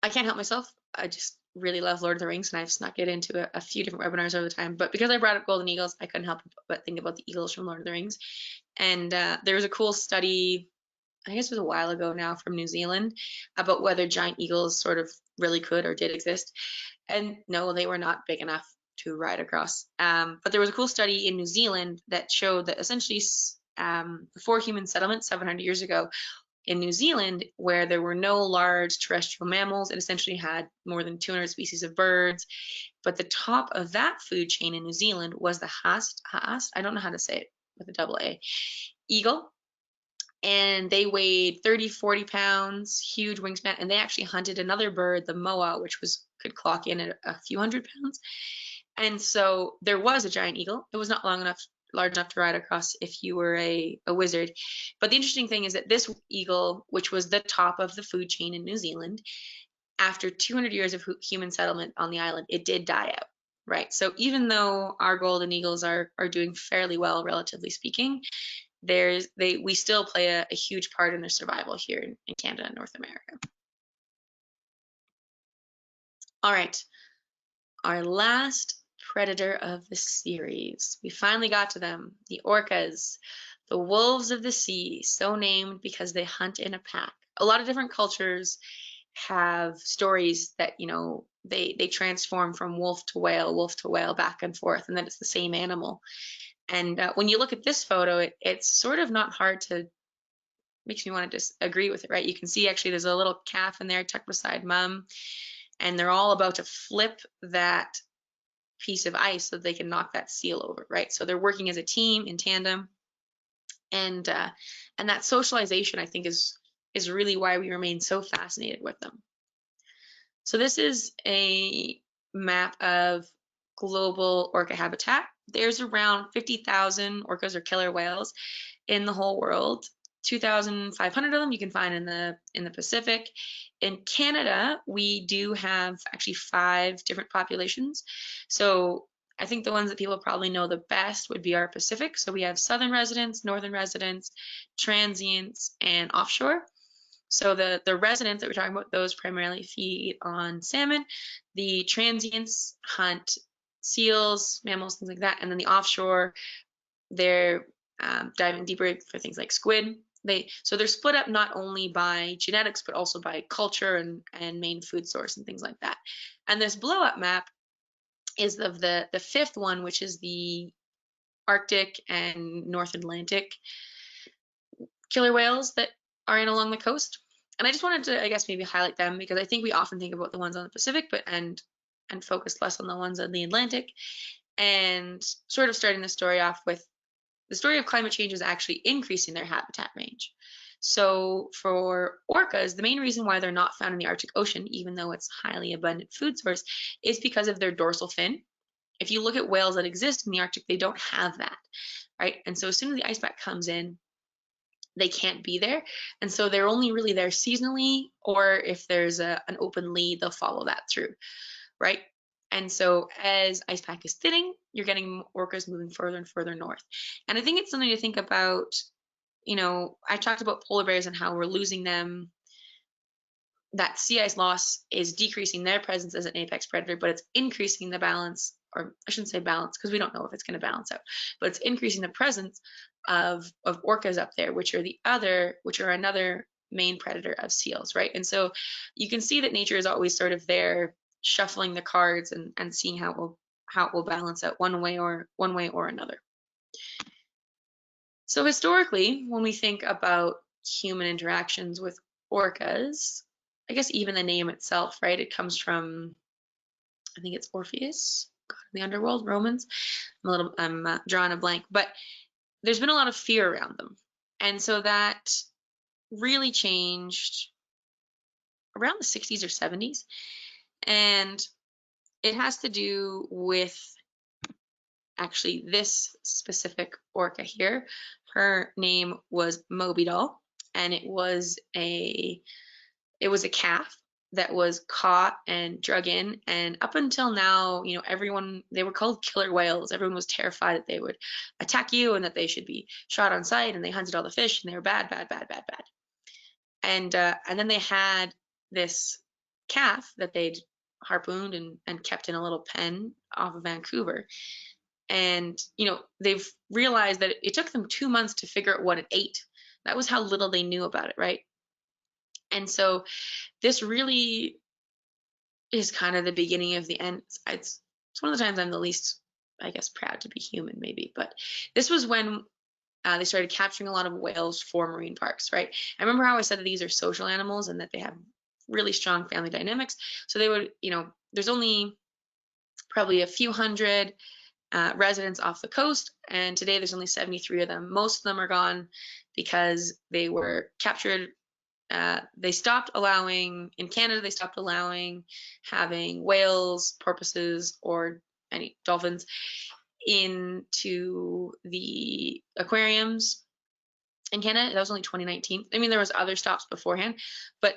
I can't help myself. I just really love Lord of the Rings, and I've snuck it into a few different webinars over the time. But because I brought up golden eagles, I couldn't help but think about the eagles from Lord of the Rings. And there was a cool study, I guess it was a while ago now, from New Zealand about whether giant eagles sort of really could or did exist. And no, they were not big enough to ride across. But there was a cool study in New Zealand that showed that essentially before human settlement 700 years ago in New Zealand, where there were no large terrestrial mammals, it essentially had more than 200 species of birds. But the top of that food chain in New Zealand was the haast, I don't know how to say it with a double A, eagle. And they weighed 30, 40 pounds, huge wingspan, and they actually hunted another bird, the moa, which could clock in at a few hundred pounds. And so there was a giant eagle. It was not large enough to ride across if you were a wizard. But the interesting thing is that this eagle, which was the top of the food chain in New Zealand, after 200 years of human settlement on the island, it did die out, right? So even though our golden eagles are doing fairly well, relatively speaking, we still play a huge part in their survival here in Canada and North America. All right, our last predator of the series. We finally got to them, the orcas, the wolves of the sea, so named because they hunt in a pack. A lot of different cultures have stories that, you know, they transform from wolf to whale, back and forth, and then it's the same animal. And when you look at this photo, it's sort of not hard to, makes me want to just agree with it, right? You can see actually there's a little calf in there tucked beside mom, and they're all about to flip that piece of ice so they can knock that seal over, right? So they're working as a team in tandem, and that socialization, I think, is really why we remain so fascinated with them. So this is a map of global orca habitat. There's around 50,000 orcas or killer whales in the whole world. 2,500 of them you can find in the Pacific. In Canada, we do have actually 5 different populations. So I think the ones that people probably know the best would be our Pacific. So we have southern residents, northern residents, transients, and offshore. So the residents that we're talking about, those primarily feed on salmon. The transients hunt seals, mammals, things like that. And then the offshore, they're diving deeper for things like squid. So they're split up not only by genetics, but also by culture and main food source and things like that. And this blow up map is of the 5th one, which is the Arctic and North Atlantic killer whales that are in along the coast. And I just wanted to, I guess, maybe highlight them because I think we often think about the ones on the Pacific, but and focus less on the ones on the Atlantic. And sort of starting the story off with the story of climate change is actually increasing their habitat range. So for orcas, the main reason why they're not found in the Arctic Ocean, even though it's a highly abundant food source, is because of their dorsal fin. If you look at whales that exist in the Arctic, they don't have that, right? And so as soon as the ice pack comes in, they can't be there. And so they're only really there seasonally, or if there's an open lead, they'll follow that through, right? And so as ice pack is thinning, you're getting orcas moving further and further north. And I think it's something to think about. You know, I talked about polar bears and how we're losing them. That sea ice loss is decreasing their presence as an apex predator, but it's increasing the balance, or I shouldn't say balance because we don't know if it's going to balance out, but it's increasing the presence of orcas up there, which are another main predator of seals, right? And so you can see that nature is always sort of there shuffling the cards and seeing how it will balance out one way or another. So historically, when we think about human interactions with orcas, I guess even the name itself, right? It comes from, I think it's Orpheus, God of the underworld, Romans. I'm drawing a blank, but there's been a lot of fear around them. And so that really changed around the 60s or 70s. And it has to do with actually this specific orca here. Her name was Moby Doll, and it was a calf that was caught and drug in. And up until now, you know, they were called killer whales. Everyone was terrified that they would attack you and that they should be shot on sight, and they hunted all the fish and they were bad. And then they had this calf that they'd harpooned and kept in a little pen off of Vancouver. And, you know, they've realized that it took them 2 months to figure out what it ate. That was how little they knew about it, right? And so this really is kind of the beginning of the end. It's one of the times I'm the least, I guess, proud to be human, maybe. But this was when they started capturing a lot of whales for marine parks, right? I remember how I said that these are social animals and that they have really strong family dynamics. So they would, you know, there's only probably a few hundred residents off the coast, and today there's only 73 of them. Most of them are gone because they were captured. They stopped allowing, in Canada, they stopped allowing having whales, porpoises, or any dolphins into the aquariums in Canada. That was only 2019. I mean, there was other stops beforehand, but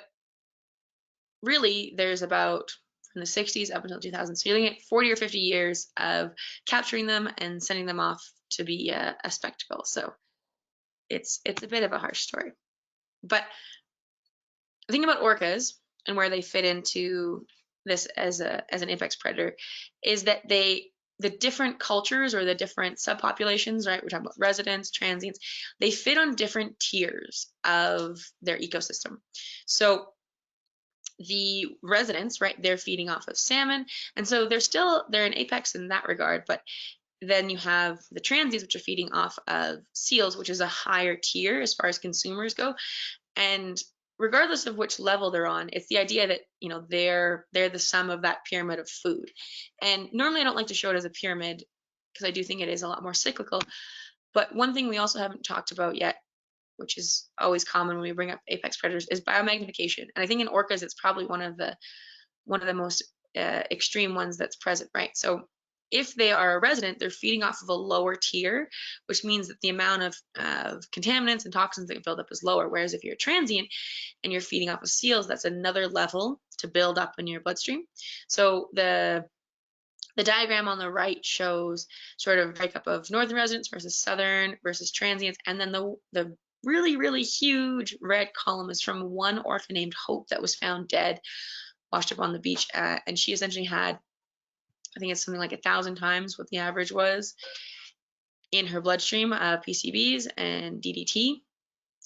really there's about from the 60s up until 2000. So you're looking at 40 or 50 years of capturing them and sending them off to be a spectacle. So it's a bit of a harsh story. But the thing about orcas and where they fit into this as an apex predator is that the different cultures or the different subpopulations, right? We're talking about residents, transients, they fit on different tiers of their ecosystem. So the residents, right, they're feeding off of salmon, and so they're an apex in that regard. But then you have the transients, which are feeding off of seals, which is a higher tier as far as consumers go. And regardless of which level they're on, it's the idea that, you know, they're the sum of that pyramid of food. And normally I don't like to show it as a pyramid because I do think it is a lot more cyclical. But one thing we also haven't talked about yet, which is always common when we bring up apex predators, is biomagnification. And I think in orcas it's probably one of the most extreme ones that's present, right? So if they are a resident, they're feeding off of a lower tier, which means that the amount of contaminants and toxins that build up is lower. Whereas if you're a transient and you're feeding off of seals, that's another level to build up in your bloodstream. So the diagram on the right shows sort of breakup of northern residents versus southern versus transients, and then the really, really huge red column is from one orca named Hope that was found dead, washed up on the beach, and she essentially had, I think it's something like 1,000 times what the average was in her bloodstream of PCBs and DDT.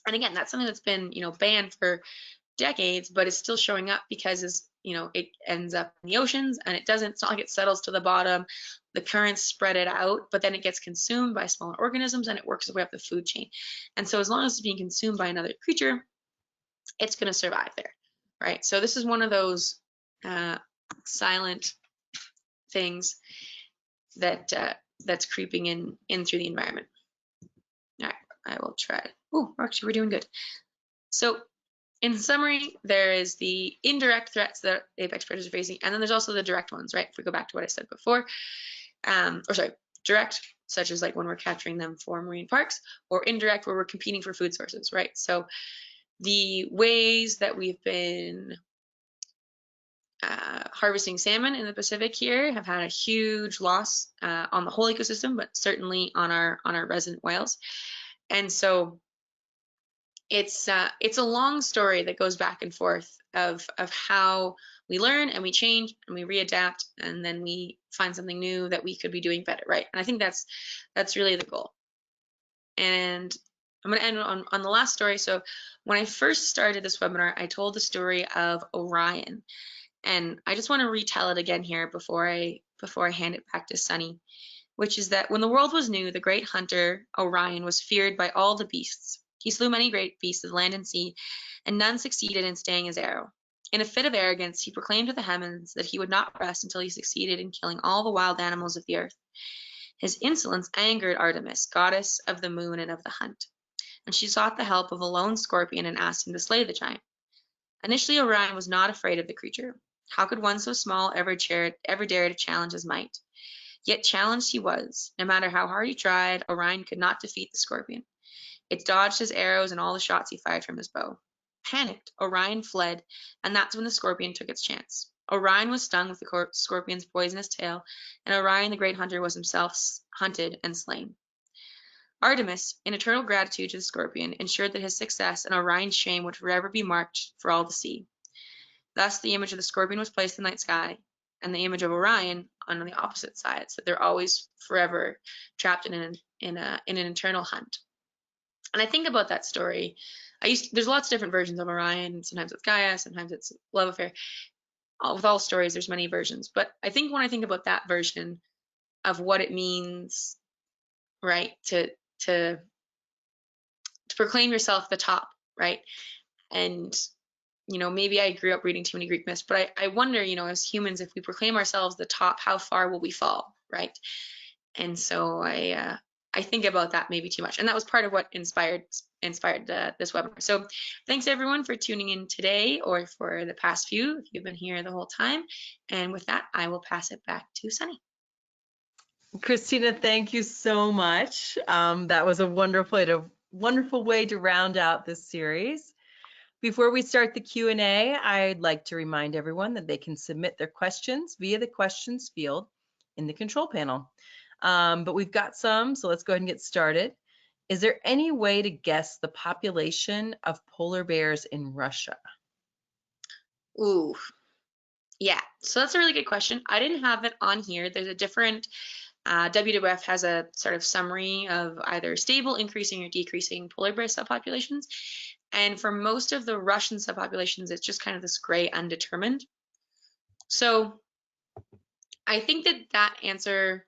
And again, that's something that's been, you know, banned for decades, but it's still showing up because it ends up in the oceans, and it's not like it settles to the bottom. The currents spread it out, but then it gets consumed by smaller organisms and it works its way up the food chain. And so as long as it's being consumed by another creature, it's going to survive there, right? So this is one of those silent things that that's creeping in through the environment. All right, I will try. Oh, actually, we're doing good. So in summary, there is the indirect threats that apex predators are facing, and then there's also the direct ones, right? If we go back to what I said before, direct, such as like when we're capturing them for marine parks, or indirect, where we're competing for food sources, right? So the ways that we've been harvesting salmon in the Pacific here have had a huge loss on the whole ecosystem, but certainly on our resident whales. And so it's a long story that goes back and forth of how we learn and we change and we readapt, and then we find something new that we could be doing better, right? And I think that's really the goal. And I'm going to end on the last story. So when I first started this webinar, I told the story of Orion. And I just want to retell it again here before I hand it back to Sunny, which is that when the world was new, the great hunter Orion was feared by all the beasts. He slew many great beasts of land and sea, and none succeeded in staying his arrow. In a fit of arrogance, he proclaimed to the heavens that he would not rest until he succeeded in killing all the wild animals of the earth. His insolence angered Artemis, goddess of the moon and of the hunt, and she sought the help of a lone scorpion and asked him to slay the giant. Initially, Orion was not afraid of the creature. How could one so small ever dare to challenge his might? Yet challenged he was. No matter how hard he tried, Orion could not defeat the scorpion. It dodged his arrows and all the shots he fired from his bow. Panicked, Orion fled, and that's when the scorpion took its chance. Orion was stung with the scorpion's poisonous tail, and Orion the great hunter was himself hunted and slain. Artemis, in eternal gratitude to the scorpion, ensured that his success and Orion's shame would forever be marked for all to see. Thus, the image of the scorpion was placed in the night sky, and the image of Orion on the opposite side, so they're always forever trapped in an eternal hunt. And I think about that story. There's lots of different versions of Orion. Sometimes it's Gaia, sometimes it's love affair. With all stories, there's many versions. But I think when I think about that version of what it means, right, to proclaim yourself the top, right, and maybe I grew up reading too many Greek myths, but I wonder, as humans, if we proclaim ourselves the top, how far will we fall, right? And so I think about that maybe too much, and that was part of what inspired this webinar. So thanks everyone for tuning in today, or for the past few, if you've been here the whole time. And with that, I will pass it back to Sunny.
Kristina, thank you so much. That was a wonderful way to round out this series. Before we start the Q&A, I'd like to remind everyone that they can submit their questions via the questions field in the control panel. But we've got some, so let's go ahead and get started. Is there any way to guess the population of polar bears in Russia?
Ooh, yeah. So that's a really good question. I didn't have it on here. There's a different WWF has a sort of summary of either stable, increasing, or decreasing polar bear subpopulations. And for most of the Russian subpopulations, it's just kind of this gray undetermined. So I think that answer,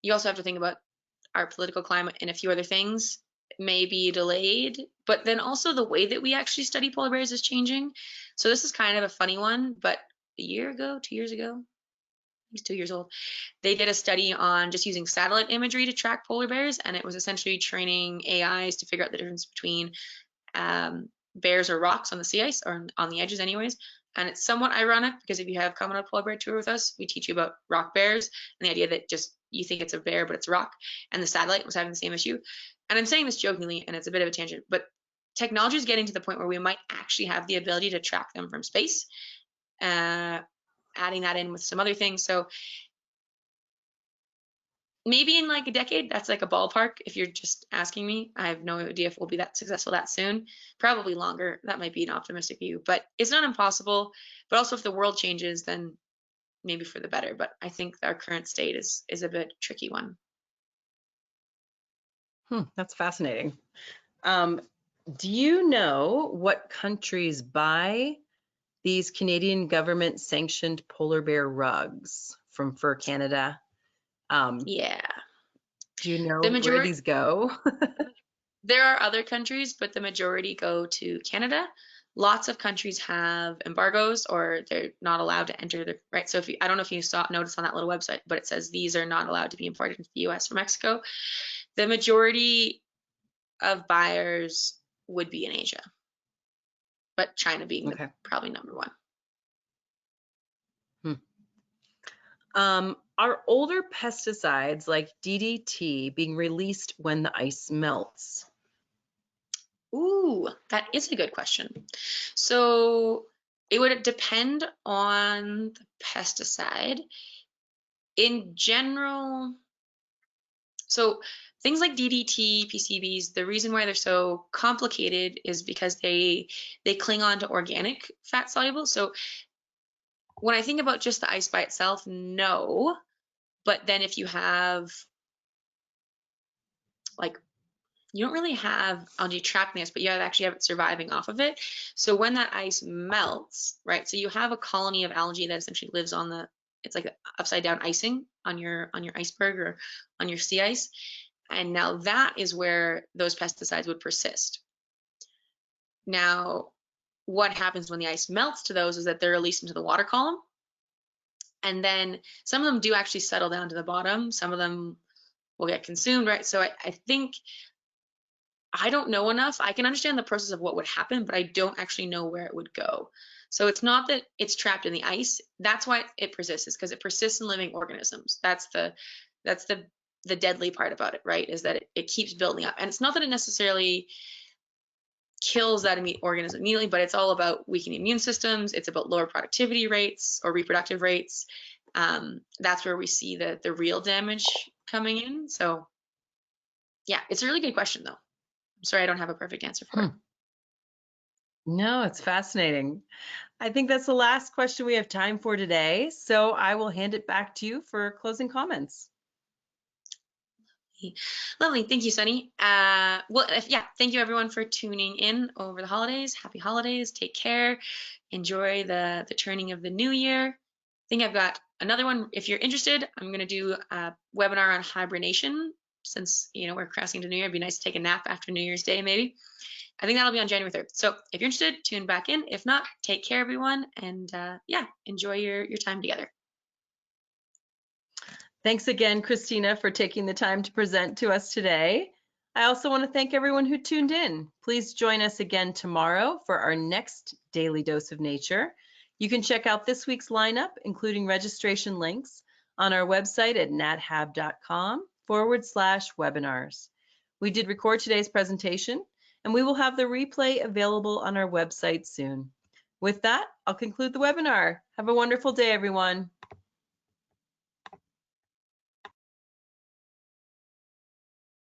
you also have to think about our political climate and a few other things may be delayed, but then also the way that we actually study polar bears is changing. So this is kind of a funny one, but a year ago, 2 years ago, he's 2 years old, they did a study on just using satellite imagery to track polar bears, and it was essentially training AIs to figure out the difference between bears or rocks on the sea ice, or on the edges anyways. And it's somewhat ironic because if you have come on a polar bear tour with us, we teach you about rock bears and the idea that just you think it's a bear, but it's a rock. And the satellite was having the same issue. And I'm saying this jokingly, and it's a bit of a tangent, but technology is getting to the point where we might actually have the ability to track them from space, adding that in with some other things. So maybe in like a decade, that's like a ballpark. If you're just asking me, I have no idea if we'll be that successful that soon. Probably longer. That might be an optimistic view, but it's not impossible. But also, if the world changes, then maybe for the better. But I think our current state is a bit tricky one.
That's fascinating. Do you know what countries buy these Canadian government sanctioned polar bear rugs from Fur Canada?
Yeah.
Do you know
The
where
majority,
these go?
there are other countries, but the majority go to Canada. Lots of countries have embargoes or they're not allowed to enter the right. So if you, I don't know if you saw notice on that little website, but it says these are not allowed to be imported into the US from Mexico. The majority of buyers would be in Asia, but China being the
Okay.
probably number one.
Are older pesticides like DDT being released when the ice melts?
Ooh, that is a good question. So it would depend on the pesticide. In general, so things like DDT, PCBs, the reason why they're so complicated is because they cling on to organic fat soluble. So when I think about just the ice by itself, no. But then if you have like you don't really have algae trapped in the ice, but you actually have it surviving off of it. So when that ice melts, right? So you have a colony of algae that essentially lives on the, it's like upside down icing on your iceberg or on your sea ice. And now that is where those pesticides would persist. Now, what happens when the ice melts to those is that they're released into the water column. And then some of them do actually settle down to the bottom. Some of them will get consumed, right? So I think I don't know enough. I can understand the process of what would happen, but I don't actually know where it would go. So it's not that it's trapped in the ice. That's why it persists, is because it persists in living organisms. That's the deadly part about it, right? Is that it keeps building up. And it's not that it necessarily kills that organism immediately, but it's all about weakening immune systems. It's about lower productivity rates or reproductive rates. That's where we see the real damage coming in. So yeah, it's a really good question though. I'm sorry I don't have a perfect answer for it.
No, it's fascinating. I think that's the last question we have time for today. So I will hand it back to you for closing comments.
Lovely. Thank you, Sunny. Yeah, thank you everyone for tuning in over the holidays. Happy holidays. Take care. Enjoy the turning of the new year. I think I've got another one. If you're interested, I'm going to do a webinar on hibernation since, we're crossing to New Year. It'd be nice to take a nap after New Year's Day, maybe. I think that'll be on January 3rd. So if you're interested, tune back in. If not, take care, everyone. And yeah, enjoy your time together.
Thanks again, Kristina, for taking the time to present to us today. I also want to thank everyone who tuned in. Please join us again tomorrow for our next Daily Dose of Nature. You can check out this week's lineup, including registration links, on our website at nathab.com/webinars. We did record today's presentation, and we will have the replay available on our website soon. With that, I'll conclude the webinar. Have a wonderful day, everyone.